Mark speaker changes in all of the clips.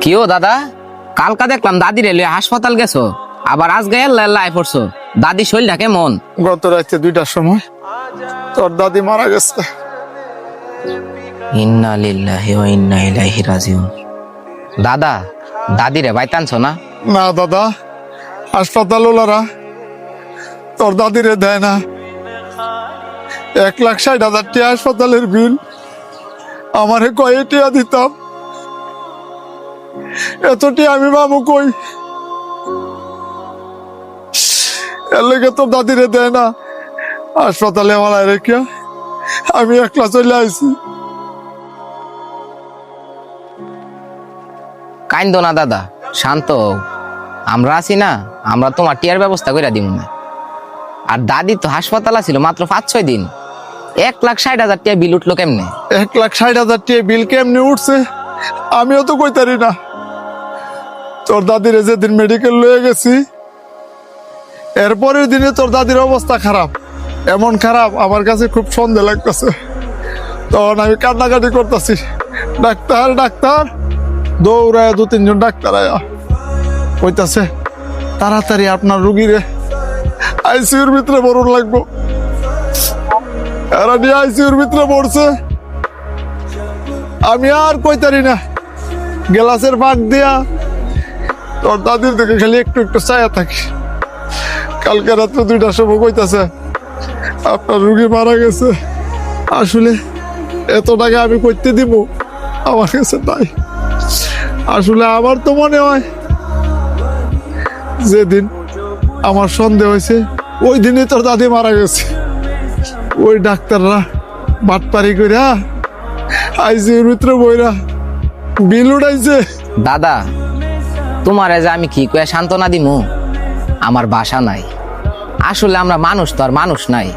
Speaker 1: কিও দাদা, কালকা দেখলাম দাদি রেলে হাসপাতাল গেছো, আবার আজ গায়ে লাই পড়ছো। দাদি শরীরটা কেমন?
Speaker 2: গত রাতে 2টার সময় তোর দাদি মারা গেছে।
Speaker 1: ইন্না লিল্লাহি ওয়া ইন্না ইলাইহি রাজিউন। দাদা, দাদি রে বাইতে আনছো না?
Speaker 2: না দাদা, হাসপাতাল ওলারা তোর দাদিরে দেয় না। 1,60,000 টাকা হাসপাতালের বিল, আমারে কয়ে টিয়া দিতাম, এতটি আমি মামু কই, এর লেগে তোর দাদিরে দেয় না। হাসপাতালে মারায় রেখে আমি একলা চলে আইছি।
Speaker 1: কাইন্দো না দাদা, শান্ত হও। আমরা আছি না, আমরা তোমার টিয়ার ব্যবস্থা করে দিব না। আর দাদি তো হাসপাতাল ছিল মাত্র 5-6 দিন, 1,60,000 টাকা বিল উঠলো কেমনে?
Speaker 2: 1,60,000 টাকা বিল কেমনে উঠছে আমিও তো কইতারি না। তোর দাদিরে যেদিন মেডিকেল লয়ে গেছি, এরপরের দিনে তোর দাদির অবস্থা খারাপ, এমন খারাপ আমার কাছে খুব সন্দেহ লাগতেছে। তখন আমি কান্নাকাটি করতেছি, ডাক্তার ডাক্তার, দৌড়ায় 2-3 জন ডাক্তার আয়া কইতাছে তাড়াতাড়ি আপনার রুগীরে আইসিইউর ভিতরে ভরুন লাগবো। এরা নিয়ে আইসিইউর ভিতরে পড়ছে। আমি আর কইতারি না, গ্লাসের ফাঁক দিয়া তোর দাদির দিকে খালি একটু একটু চায়া থাকি। কালকে রাত্রে 2টার সময় কইতাছে আপনার রুগী মারা গেছে। আসলে এত টাকা আমি করতে দিব আমার কাছে নাই। আসলে আমার তো মনে হয় যেদিন আমার সন্দেহ হয়েছে ওই দিনই তোর দাদি মারা গেছে। ওই ডাক্তাররা বাটপারি কইরা আইসিইউর ভিতরে বইরা বিল উঠাইছে।
Speaker 1: দাদা, তোমারে যে আমি কি কয়ে সান্ত্বনা দিমু, আমার বাসা নাই। আসলে আমরা মানুষ তো আর মানুষ নাই,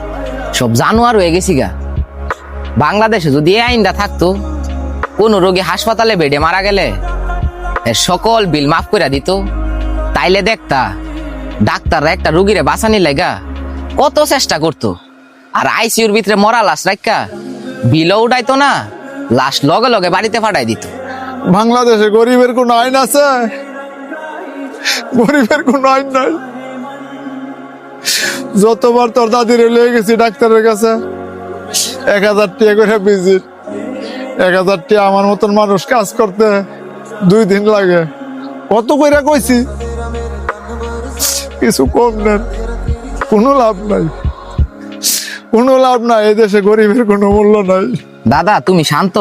Speaker 1: সব জানোয়ার হয়ে গেছি গা। বাংলাদেশে যদি এই আইনটা থাকতো, কোন রোগী হাসপাতালে বেডে মারা গেলে এর সকল বিল মাফ করে দিত, তাইলে দেখতা ডাক্তাররা একটা রোগীরে বাঁচানি লাগা কত চেষ্টা করতো। আর আইসিইউর ভিতরে মরা লাশ রাখা বিলও উঠাইতো না, লাশ লগে লগে বাড়িতে পাঠাই দিত।
Speaker 2: বাংলাদেশে গরিবের কোন আইন আছে? গরিবের কোন আইন নাই। যতবার তোর দাদিরে লয়ে গেছি ডাক্তারের কাছে, 1,000 টাকা করে ভিজিট। 1,000 টাকা আমার মতন মানুষ কাজ করতে 2 দিন লাগে। কত কইরা কইছি, কিছু কম নেন, কোনো লাভ নাই, কোনো লাভ নাই। এদেশে গরিবের কোনো মূল্য নাই।
Speaker 1: দাদা, তুমি শান্ত।